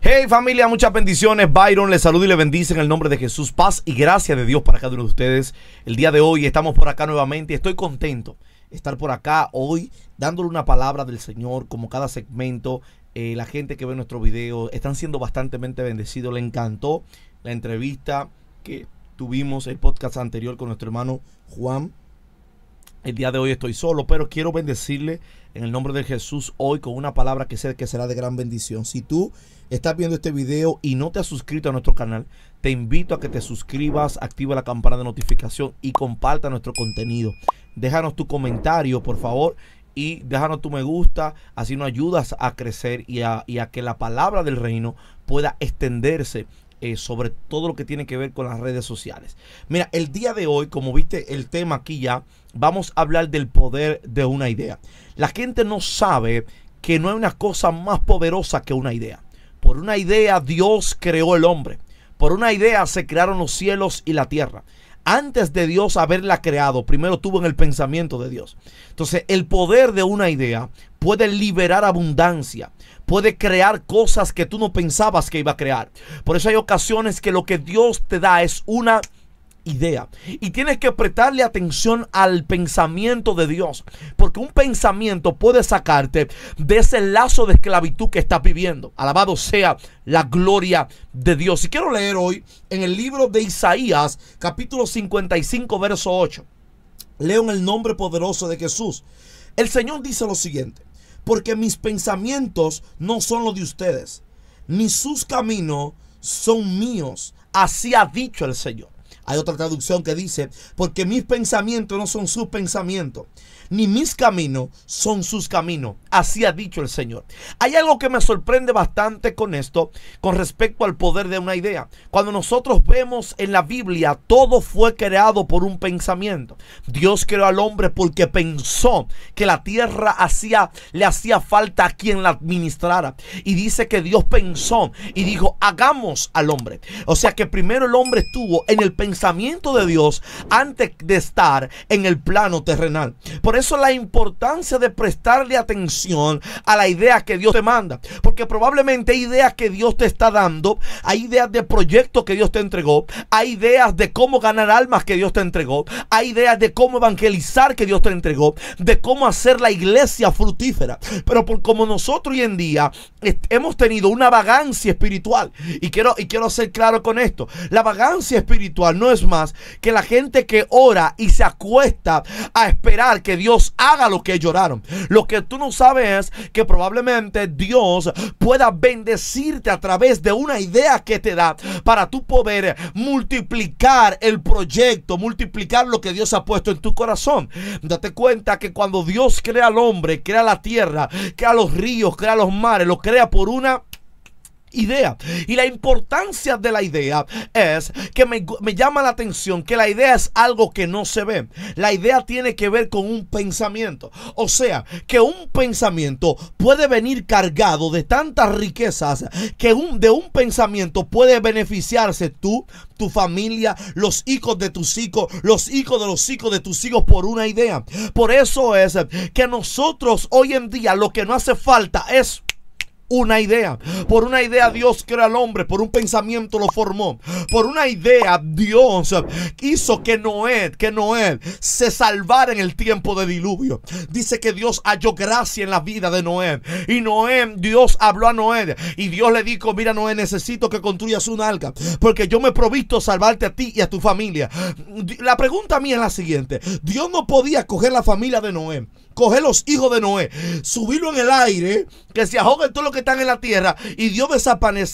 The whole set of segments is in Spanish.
Hey familia, muchas bendiciones. Byron les saluda y les bendice en el nombre de Jesús. Paz y gracia de Dios para cada uno de ustedes. El día de hoy estamos por acá nuevamente. Estoy contento de estar por acá hoy dándole una palabra del Señor como cada segmento. La gente que ve nuestro video están siendo bastante bendecidos. Le encantó la entrevista que tuvimos, el podcast anterior con nuestro hermano Juan. El día de hoy estoy solo, pero quiero bendecirle en el nombre de Jesús hoy con una palabra que sé que será de gran bendición. Si tú estás viendo este video y no te has suscrito a nuestro canal, te invito a que te suscribas, activa la campana de notificación y comparta nuestro contenido. Déjanos tu comentario, por favor, y déjanos tu me gusta. Así nos ayudas a crecer y a que la palabra del reino pueda extenderse sobre todo lo que tiene que ver con las redes sociales. Mira, el día de hoy, como viste el tema aquí ya, vamos a hablar del poder de una idea. La gente no sabe que no hay una cosa más poderosa que una idea. Por una idea Dios creó el hombre. Por una idea se crearon los cielos y la tierra. Antes de Dios haberla creado, primero tuvo en el pensamiento de Dios. Entonces, el poder de una idea puede liberar abundancia, puede crear cosas que tú no pensabas que iba a crear. Por eso hay ocasiones que lo que Dios te da es una idea y tienes que prestarle atención al pensamiento de Dios, porque un pensamiento puede sacarte de ese lazo de esclavitud que estás viviendo. Alabado sea la gloria de Dios. Y quiero leer hoy en el libro de Isaías, capítulo 55, verso 8. Leo en el nombre poderoso de Jesús. El Señor dice lo siguiente: porque mis pensamientos no son los de ustedes, ni sus caminos son míos. Así ha dicho el Señor. Hay otra traducción que dice: porque mis pensamientos no son sus pensamientos, ni mis caminos son sus caminos. Así ha dicho el Señor. Hay algo que me sorprende bastante con esto, con respecto al poder de una idea. Cuando nosotros vemos en la Biblia, todo fue creado por un pensamiento. Dios creó al hombre porque pensó que la tierra le hacía falta a quien la administrara. Y dice que Dios pensó y dijo: hagamos al hombre. O sea que primero el hombre estuvo en el pensamiento de Dios antes de estar en el plano terrenal. Por eso la importancia de prestarle atención a la idea que Dios te manda, porque probablemente hay ideas que Dios te está dando, hay ideas de proyectos que Dios te entregó, hay ideas de cómo ganar almas que Dios te entregó, hay ideas de cómo evangelizar que Dios te entregó, de cómo hacer la iglesia fructífera. Pero como nosotros hoy en día hemos tenido una vagancia espiritual, y quiero ser claro con esto, la vagancia espiritual no es más que la gente que ora y se acuesta a esperar que Dios haga lo que ellos oraron. Lo que tú no sabes es que probablemente Dios pueda bendecirte a través de una idea que te da para tú poder multiplicar el proyecto, multiplicar lo que Dios ha puesto en tu corazón. Date cuenta que cuando Dios crea al hombre, crea la tierra, crea los ríos, crea los mares, lo crea por una idea. Y la importancia de la idea es que me llama la atención que la idea es algo que no se ve. La idea tiene que ver con un pensamiento. O sea, que un pensamiento puede venir cargado de tantas riquezas que de un pensamiento puede beneficiarse tú, tu familia, los hijos de tus hijos, los hijos de los hijos de tus hijos por una idea. Por eso es que nosotros hoy en día lo que no hace falta es una idea. Por una idea Dios creó al hombre, por un pensamiento lo formó. Por una idea Dios hizo que Noé se salvara en el tiempo de diluvio. Dice que Dios halló gracia en la vida de Noé. Y Dios habló a Noé y Dios le dijo: mira Noé, necesito que construyas un arca, porque yo me he provisto salvarte a ti y a tu familia. La pregunta mía es la siguiente: Dios no podía coger la familia de Noé, coger los hijos de Noé, subirlo en el aire, que se ahoguen todo lo que están en la tierra, y Dios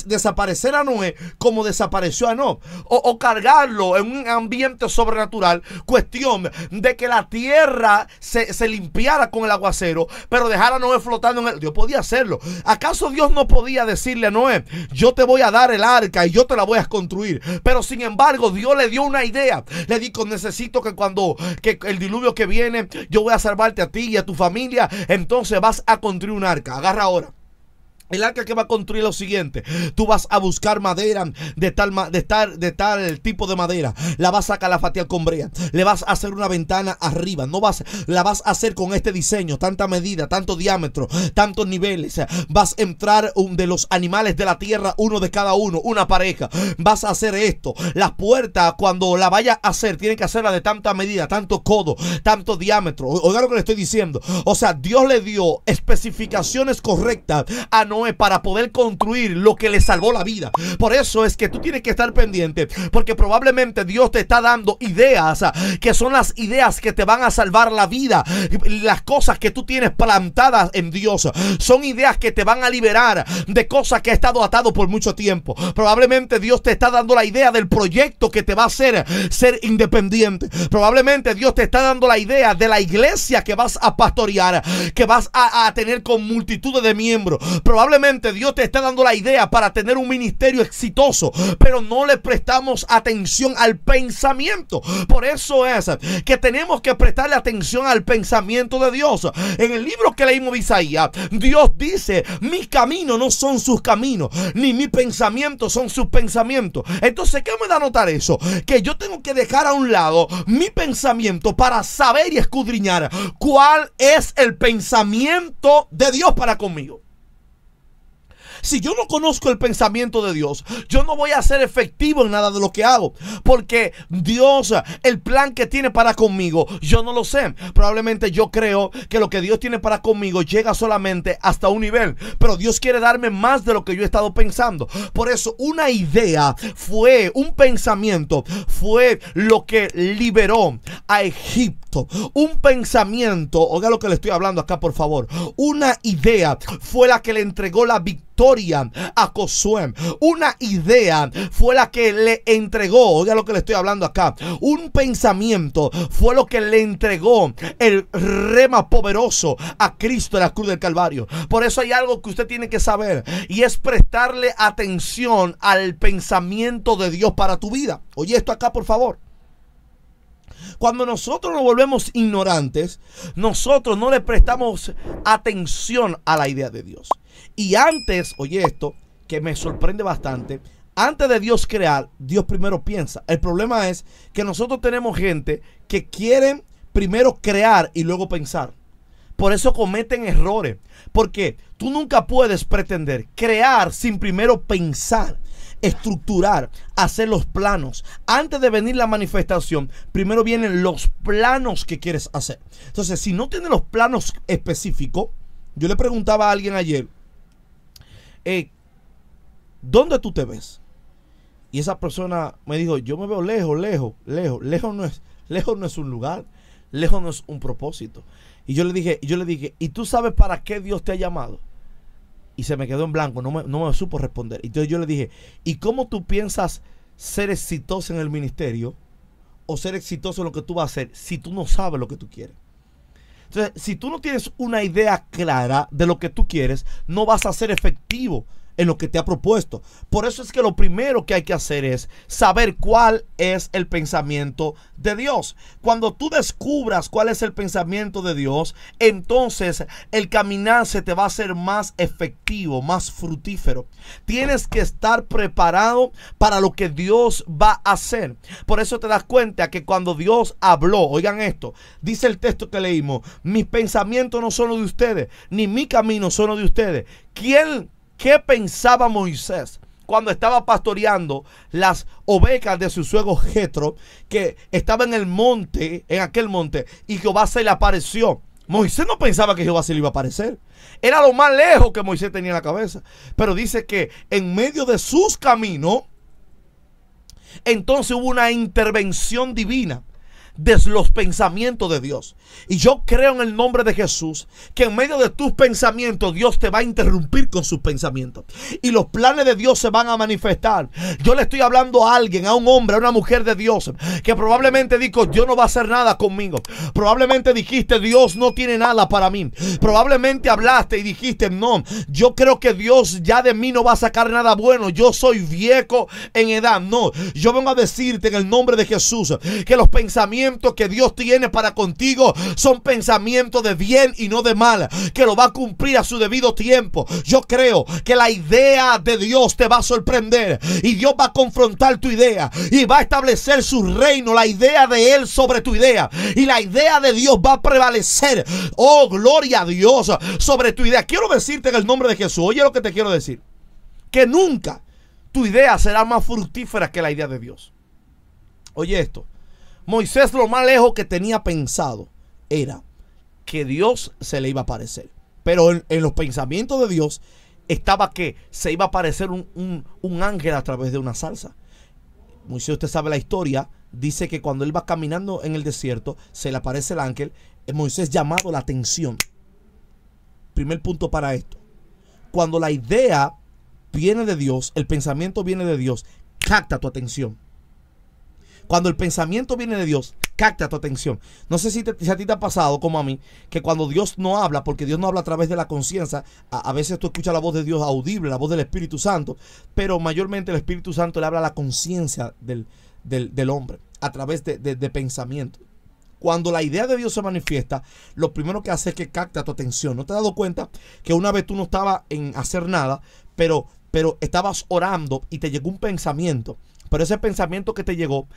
desaparecer a Noé como desapareció a Noé, o cargarlo en un ambiente sobrenatural, cuestión de que la tierra se limpiara con el aguacero, pero dejar a Noé flotando en el... Dios podía hacerlo. ¿Acaso Dios no podía decirle a Noé: yo te voy a dar el arca y yo te la voy a construir? Pero sin embargo Dios le dio una idea. Le dijo: necesito que el diluvio que viene, yo voy a salvarte a ti y a tu familia, entonces vas a construir un arca. Agarra ahora. El arca que va a construir lo siguiente: tú vas a buscar madera de tal tipo de madera, la vas a calafatear con brea, le vas a hacer una ventana arriba, la vas a hacer con este diseño, tanta medida, tanto diámetro, tantos niveles. Vas a entrar de los animales de la tierra, uno de cada uno, una pareja. Vas a hacer esto. Las puertas, cuando la vayas a hacer, tienen que hacerla de tanta medida, tanto codo, tanto diámetro. Oiga lo que le estoy diciendo. O sea, Dios le dio especificaciones correctas a Noé para poder construir lo que le salvó la vida. Por eso es que tú tienes que estar pendiente, porque probablemente Dios te está dando ideas que son las ideas que te van a salvar la vida. Las cosas que tú tienes plantadas en Dios son ideas que te van a liberar de cosas que ha estado atado por mucho tiempo. Probablemente Dios te está dando la idea del proyecto que te va a hacer ser independiente. Probablemente Dios te está dando la idea de la iglesia que vas a pastorear, que vas a tener con multitudes de miembros. Probablemente Dios te está dando la idea para tener un ministerio exitoso, pero no le prestamos atención al pensamiento. Por eso es que tenemos que prestarle atención al pensamiento de Dios. En el libro que leímos de Isaías, Dios dice: mis caminos no son sus caminos, ni mis pensamientos son sus pensamientos. Entonces, ¿qué me da a notar eso? Que yo tengo que dejar a un lado mi pensamiento para saber y escudriñar cuál es el pensamiento de Dios para conmigo. Si yo no conozco el pensamiento de Dios, yo no voy a ser efectivo en nada de lo que hago, porque Dios, el plan que tiene para conmigo, yo no lo sé. Probablemente yo creo que lo que Dios tiene para conmigo llega solamente hasta un nivel, pero Dios quiere darme más de lo que yo he estado pensando. Por eso una idea un pensamiento fue lo que liberó a Egipto. Un pensamiento, oiga lo que le estoy hablando acá, por favor. Una idea fue la que le entregó la victoria a Josué. Una idea fue la que le entregó, oiga lo que le estoy hablando acá, un pensamiento fue lo que le entregó el rema poderoso a Cristo en la cruz del Calvario. Por eso hay algo que usted tiene que saber, y es prestarle atención al pensamiento de Dios para tu vida. Oye esto acá, por favor. Cuando nosotros nos volvemos ignorantes, nosotros no le prestamos atención a la idea de Dios. Y antes, oye esto, que me sorprende bastante, antes de Dios crear, Dios primero piensa. El problema es que nosotros tenemos gente que quieren primero crear y luego pensar. Por eso cometen errores, porque tú nunca puedes pretender crear sin primero pensar, estructurar, hacer los planos. Antes de venir la manifestación, primero vienen los planos que quieres hacer. Entonces, si no tienes los planos específicos, yo le preguntaba a alguien ayer, ¿dónde tú te ves? Y esa persona me dijo: yo me veo lejos. Lejos no es un lugar, lejos no es un propósito. Y yo le dije, ¿y tú sabes para qué Dios te ha llamado? Y se me quedó en blanco, no me supo responder. Entonces yo le dije: ¿y cómo tú piensas ser exitoso en el ministerio o ser exitoso en lo que tú vas a hacer si tú no sabes lo que tú quieres? Entonces, si tú no tienes una idea clara de lo que tú quieres, no vas a ser efectivo en lo que te ha propuesto. Por eso es que lo primero que hay que hacer es saber cuál es el pensamiento de Dios. Cuando tú descubras cuál es el pensamiento de Dios, entonces el caminar se te va a hacer más efectivo, más fructífero. Tienes que estar preparado para lo que Dios va a hacer. Por eso te das cuenta que cuando Dios habló, oigan esto, dice el texto que leímos: mis pensamientos no son los de ustedes, ni mi camino son los de ustedes. ¿Qué pensaba Moisés cuando estaba pastoreando las ovejas de su suegro Jetro, que estaba en el monte, en aquel monte, y Jehová se le apareció? Moisés no pensaba que Jehová se le iba a aparecer. Era lo más lejos que Moisés tenía en la cabeza. Pero dice que en medio de sus caminos, entonces hubo una intervención divina de los pensamientos de Dios. Y yo creo en el nombre de Jesús que en medio de tus pensamientos Dios te va a interrumpir con sus pensamientos y los planes de Dios se van a manifestar. Yo le estoy hablando a alguien, a un hombre, a una mujer de Dios, que probablemente dijo: Dios no va a hacer nada conmigo. Probablemente dijiste: Dios no tiene nada para mí. Probablemente hablaste y dijiste: no, yo creo que Dios ya de mí no va a sacar nada bueno, yo soy viejo en edad. No, yo vengo a decirte en el nombre de Jesús que los pensamientos pensamientos que Dios tiene para contigo son pensamientos de bien y no de mal, que lo va a cumplir a su debido tiempo. Yo creo que la idea de Dios te va a sorprender y Dios va a confrontar tu idea y va a establecer su reino, la idea de Él sobre tu idea, y la idea de Dios va a prevalecer, oh gloria a Dios, sobre tu idea. Quiero decirte en el nombre de Jesús, oye lo que te quiero decir, que nunca tu idea será más fructífera que la idea de Dios. Oye esto, Moisés lo más lejos que tenía pensado era que Dios se le iba a aparecer, pero en los pensamientos de Dios estaba que se iba a aparecer un ángel a través de una zarza. Moisés, usted sabe la historia, dice que cuando él va caminando en el desierto, se le aparece el ángel. Moisés llamado la atención. Primer punto para esto: cuando la idea viene de Dios, el pensamiento viene de Dios, capta tu atención. Cuando el pensamiento viene de Dios, capta tu atención. No sé si a ti te ha pasado como a mí, que cuando Dios no habla, porque Dios no habla a través de la conciencia, a veces tú escuchas la voz de Dios audible, la voz del Espíritu Santo, pero mayormente el Espíritu Santo le habla a la conciencia del hombre, a través de pensamiento. Cuando la idea de Dios se manifiesta, lo primero que hace es que capta tu atención. ¿No te has dado cuenta que una vez tú no estabas en hacer nada, pero estabas orando y te llegó un pensamiento? Pero ese pensamiento que te llegó,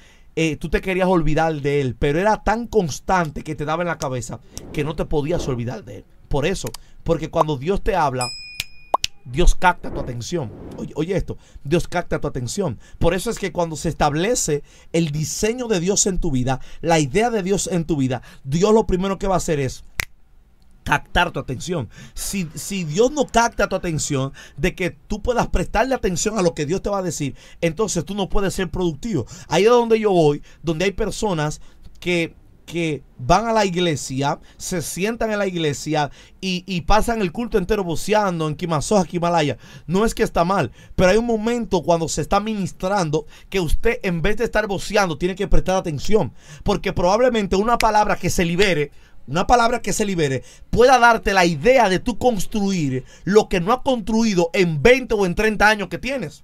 tú te querías olvidar de él, pero era tan constante que te daba en la cabeza que no te podías olvidar de él. Por eso, porque cuando Dios te habla, Dios capta tu atención. Oye esto, Dios capta tu atención. Por eso es que cuando se establece el diseño de Dios en tu vida, la idea de Dios en tu vida, Dios lo primero que va a hacer es captar tu atención. Si Dios no capta tu atención, de que tú puedas prestarle atención a lo que Dios te va a decir, entonces tú no puedes ser productivo. Ahí es donde yo voy, donde hay personas que van a la iglesia, se sientan en la iglesia y pasan el culto entero voceando en Kimasoja, Himalaya. No es que está mal, pero hay un momento cuando se está ministrando que usted, en vez de estar voceando, tiene que prestar atención, porque probablemente una palabra que se libere pueda darte la idea de tú construir lo que no has construido en 20 o en 30 años que tienes.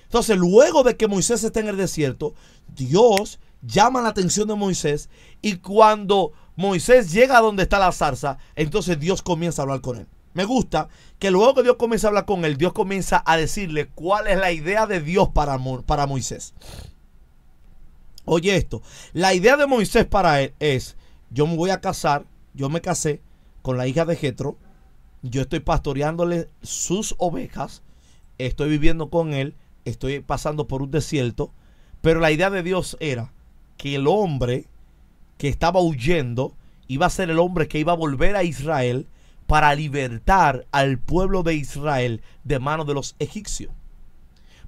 Entonces, luego de que Moisés está en el desierto, Dios llama la atención de Moisés, y cuando Moisés llega a donde está la zarza, entonces Dios comienza a hablar con él. Me gusta que luego que Dios comienza a hablar con él, Dios comienza a decirle cuál es la idea de Dios para Moisés. Oye esto, la idea de Moisés para él es: yo me voy a casar, yo me casé con la hija de Jetro, yo estoy pastoreándole sus ovejas, estoy viviendo con él, estoy pasando por un desierto. Pero la idea de Dios era que el hombre que estaba huyendo iba a ser el hombre que iba a volver a Israel para libertar al pueblo de Israel de manos de los egipcios.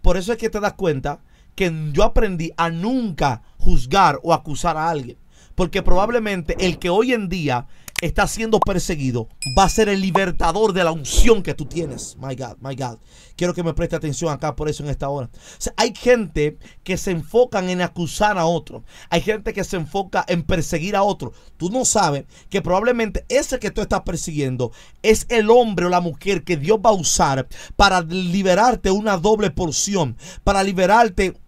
Por eso es que te das cuenta que yo aprendí a nunca juzgar o acusar a alguien, porque probablemente el que hoy en día está siendo perseguido va a ser el libertador de la unción que tú tienes. My God, my God. Quiero que me preste atención acá por eso en esta hora. O sea, hay gente que se enfocan en acusar a otro. Hay gente que se enfoca en perseguir a otro. Tú no sabes que probablemente ese que tú estás persiguiendo es el hombre o la mujer que Dios va a usar para liberarte una doble porción, para liberarte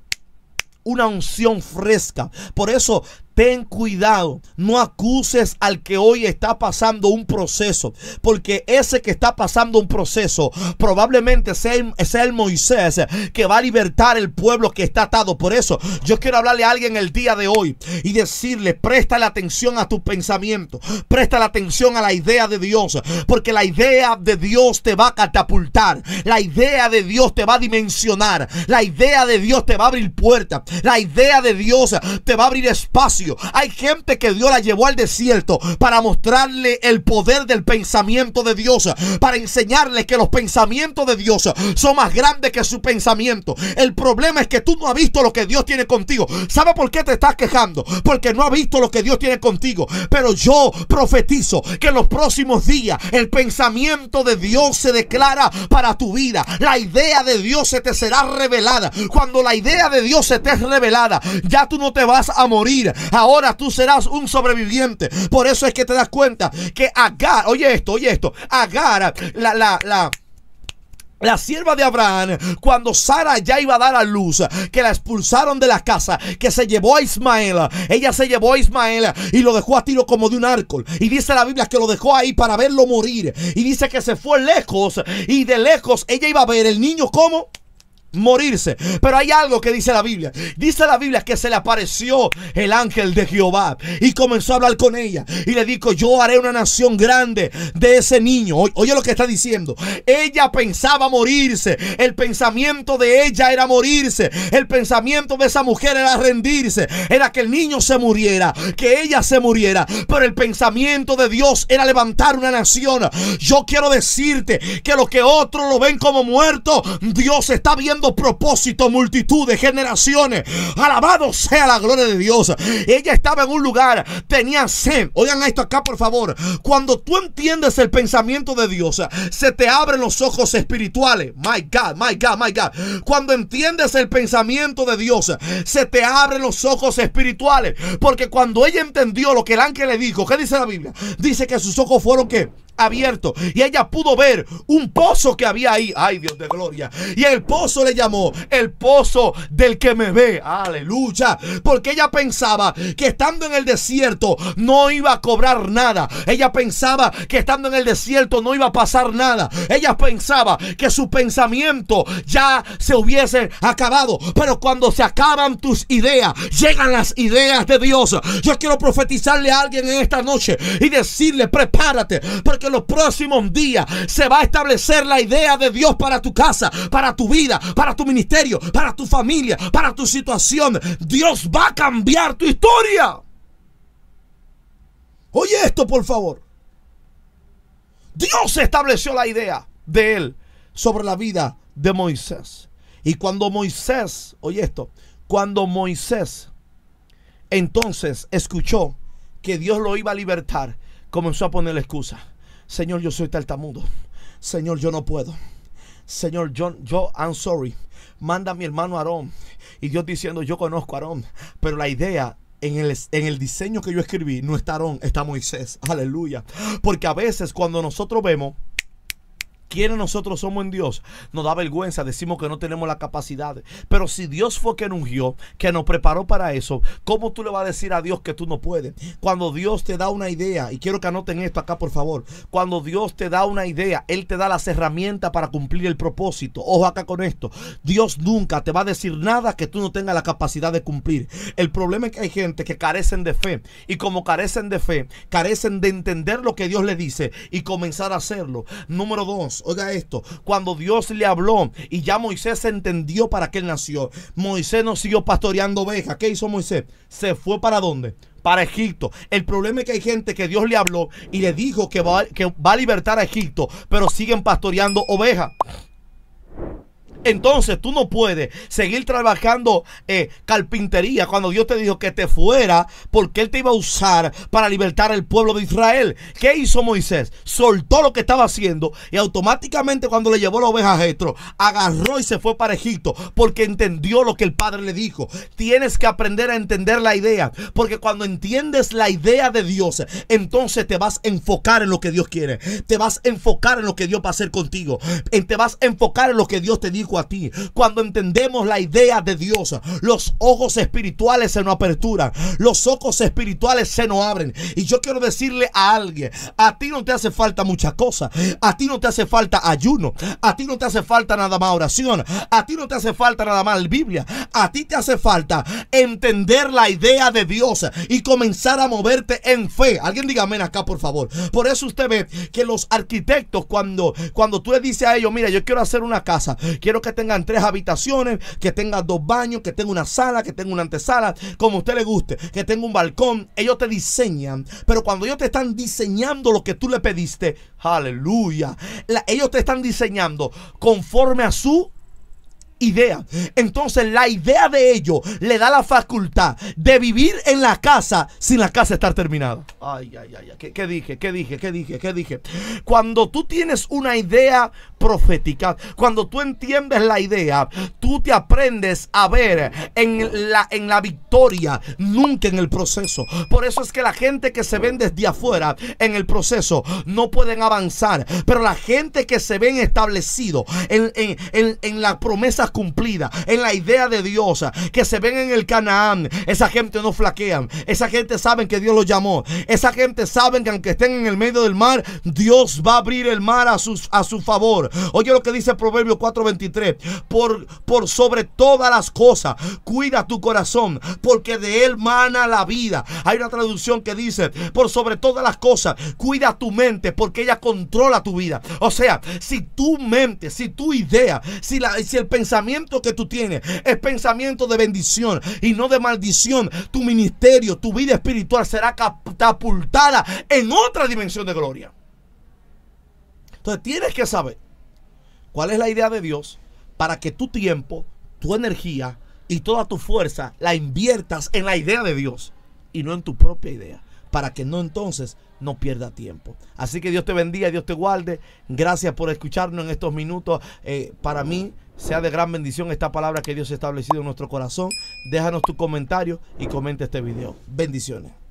una unción fresca. Por eso, ten cuidado, no acuses al que hoy está pasando un proceso, porque ese que está pasando un proceso probablemente sea el Moisés que va a libertar el pueblo que está atado. Por eso yo quiero hablarle a alguien el día de hoy y decirle: préstale atención a tu pensamiento, préstale atención a la idea de Dios, porque la idea de Dios te va a catapultar, la idea de Dios te va a dimensionar, la idea de Dios te va a abrir puertas, la idea de Dios te va a abrir espacio. Hay gente que Dios la llevó al desierto para mostrarle el poder del pensamiento de Dios, para enseñarle que los pensamientos de Dios son más grandes que su pensamiento. El problema es que tú no has visto lo que Dios tiene contigo. ¿Sabe por qué te estás quejando? Porque no has visto lo que Dios tiene contigo. Pero yo profetizo que en los próximos días el pensamiento de Dios se declara para tu vida. La idea de Dios se te será revelada. Cuando la idea de Dios se te es revelada, ya tú no te vas a morir. Ahora tú serás un sobreviviente. Por eso es que te das cuenta que Agar, oye esto, Agar, la sierva de Abraham, cuando Sara ya iba a dar a luz, que la expulsaron de la casa, que se llevó a Ismael, ella se llevó a Ismael y lo dejó a tiro como de un árbol. Y dice la Biblia que lo dejó ahí para verlo morir. Y dice que se fue lejos y de lejos ella iba a ver el niño como morirse. Pero hay algo que dice la Biblia. Dice la Biblia que se le apareció el ángel de Jehová y comenzó a hablar con ella y le dijo: yo haré una nación grande de ese niño. Oye lo que está diciendo. Ella pensaba morirse. El pensamiento de ella era morirse. El pensamiento de esa mujer era rendirse. Era que el niño se muriera, que ella se muriera. Pero el pensamiento de Dios era levantar una nación. Yo quiero decirte que lo que otros lo ven como muerto, Dios está viendo propósito, multitudes, generaciones. Alabado sea la gloria de Dios. Ella estaba en un lugar, tenía sed. Oigan esto acá, por favor. Cuando tú entiendes el pensamiento de Dios, se te abren los ojos espirituales. My God, my God, my God. Cuando entiendes el pensamiento de Dios, se te abren los ojos espirituales. Porque cuando ella entendió lo que el ángel le dijo, ¿qué dice la Biblia? Dice que sus ojos fueron ¿qué? Abierto, y ella pudo ver un pozo que había ahí. Ay, Dios de gloria. Y el pozo le llamó el pozo del que me ve. Aleluya. Porque ella pensaba que estando en el desierto no iba a cobrar nada. Ella pensaba que estando en el desierto no iba a pasar nada. Ella pensaba que su pensamiento ya se hubiese acabado. Pero cuando se acaban tus ideas, llegan las ideas de Dios. Yo quiero profetizarle a alguien en esta noche y decirle: prepárate, porque en los próximos días se va a establecer la idea de Dios para tu casa, para tu vida, para tu ministerio, para tu familia, para tu situación. Dios va a cambiar tu historia. Oye esto, por favor. Dios estableció la idea de él sobre la vida de Moisés. Y cuando Moisés, oye esto, cuando Moisés entonces escuchó que Dios lo iba a libertar, comenzó a ponerle excusa. Señor, yo soy tartamudo. Señor, yo no puedo. Señor, I'm sorry. Manda a mi hermano Aarón. Y Dios diciendo: yo conozco a Aarón. Pero la idea en el diseño que yo escribí no está Aarón, está Moisés. Aleluya. Porque a veces cuando nosotros vemos quiénes nosotros somos en Dios, nos da vergüenza, decimos que no tenemos la capacidad. Pero si Dios fue quien ungió, que nos preparó para eso, ¿cómo tú le vas a decir a Dios que tú no puedes? Cuando Dios te da una idea, y quiero que anoten esto acá, por favor. Cuando Dios te da una idea, Él te da las herramientas para cumplir el propósito. Ojo acá con esto. Dios nunca te va a decir nada que tú no tengas la capacidad de cumplir. El problema es que hay gente que carecen de fe, y como carecen de fe, carecen de entender lo que Dios le dice y comenzar a hacerlo. Número 2. Oiga esto, cuando Dios le habló y ya Moisés entendió para qué él nació, Moisés no siguió pastoreando ovejas. ¿Qué hizo Moisés? Se fue ¿para dónde? Para Egipto. El problema es que hay gente que Dios le habló y le dijo que va a libertar a Egipto, pero siguen pastoreando ovejas. Entonces tú no puedes seguir trabajando carpintería cuando Dios te dijo que te fuera, porque Él te iba a usar para libertar al pueblo de Israel. ¿Qué hizo Moisés? Soltó lo que estaba haciendo y automáticamente cuando le llevó la oveja a Jetro, agarró y se fue para Egipto, porque entendió lo que el Padre le dijo. Tienes que aprender a entender la idea, porque cuando entiendes la idea de Dios, entonces te vas a enfocar en lo que Dios quiere. Te vas a enfocar en lo que Dios va a hacer contigo. Te vas a enfocar en lo que Dios te dijo a ti. Cuando entendemos la idea de Dios, los ojos espirituales se nos aperturan, los ojos espirituales se nos abren. Y yo quiero decirle a alguien: a ti no te hace falta muchas cosas, a ti no te hace falta ayuno, a ti no te hace falta nada más oración, a ti no te hace falta nada más Biblia, a ti te hace falta entender la idea de Dios y comenzar a moverte en fe. Alguien diga amén acá, por favor. Por eso usted ve que los arquitectos, cuando tú le dices a ellos: mira, yo quiero hacer una casa, quiero que tengan 3 habitaciones, que tenga 2 baños, que tenga una sala, que tenga una antesala, como a usted le guste, que tenga un balcón. Ellos te diseñan, pero cuando ellos te están diseñando lo que tú le pediste, aleluya, ellos te están diseñando conforme a su idea. Entonces la idea de ellos le da la facultad de vivir en la casa sin la casa estar terminada. Ay, ay, ay, ¿qué dije? Cuando tú tienes una idea profética, cuando tú entiendes la idea, tú te aprendes a ver en la victoria, nunca en el proceso. Por eso es que la gente que se ven desde afuera en el proceso no pueden avanzar, pero la gente que se ven establecidos en las promesas cumplidas, en la idea de Dios, que se ven en el Canaán, esa gente no flaquean. Esa gente sabe que Dios los llamó. Esa gente sabe que aunque estén en el medio del mar, Dios va a abrir el mar a su favor. Oye lo que dice Proverbios 4:23. Por sobre todas las cosas, cuida tu corazón, porque de él mana la vida. Hay una traducción que dice, por sobre todas las cosas, cuida tu mente, porque ella controla tu vida. O sea, si tu mente, si tu idea, si el pensamiento que tú tienes es pensamiento de bendición y no de maldición, tu ministerio, tu vida espiritual será catapultada en otra dimensión de gloria. Entonces tienes que saber cuál es la idea de Dios para que tu tiempo, tu energía y toda tu fuerza la inviertas en la idea de Dios y no en tu propia idea, para que entonces no pierda tiempo. Así que Dios te bendiga, Dios te guarde. Gracias por escucharnos en estos minutos. Para mí sea de gran bendición esta palabra que Dios ha establecido en nuestro corazón. Déjanos tu comentario y comenta este video. Bendiciones.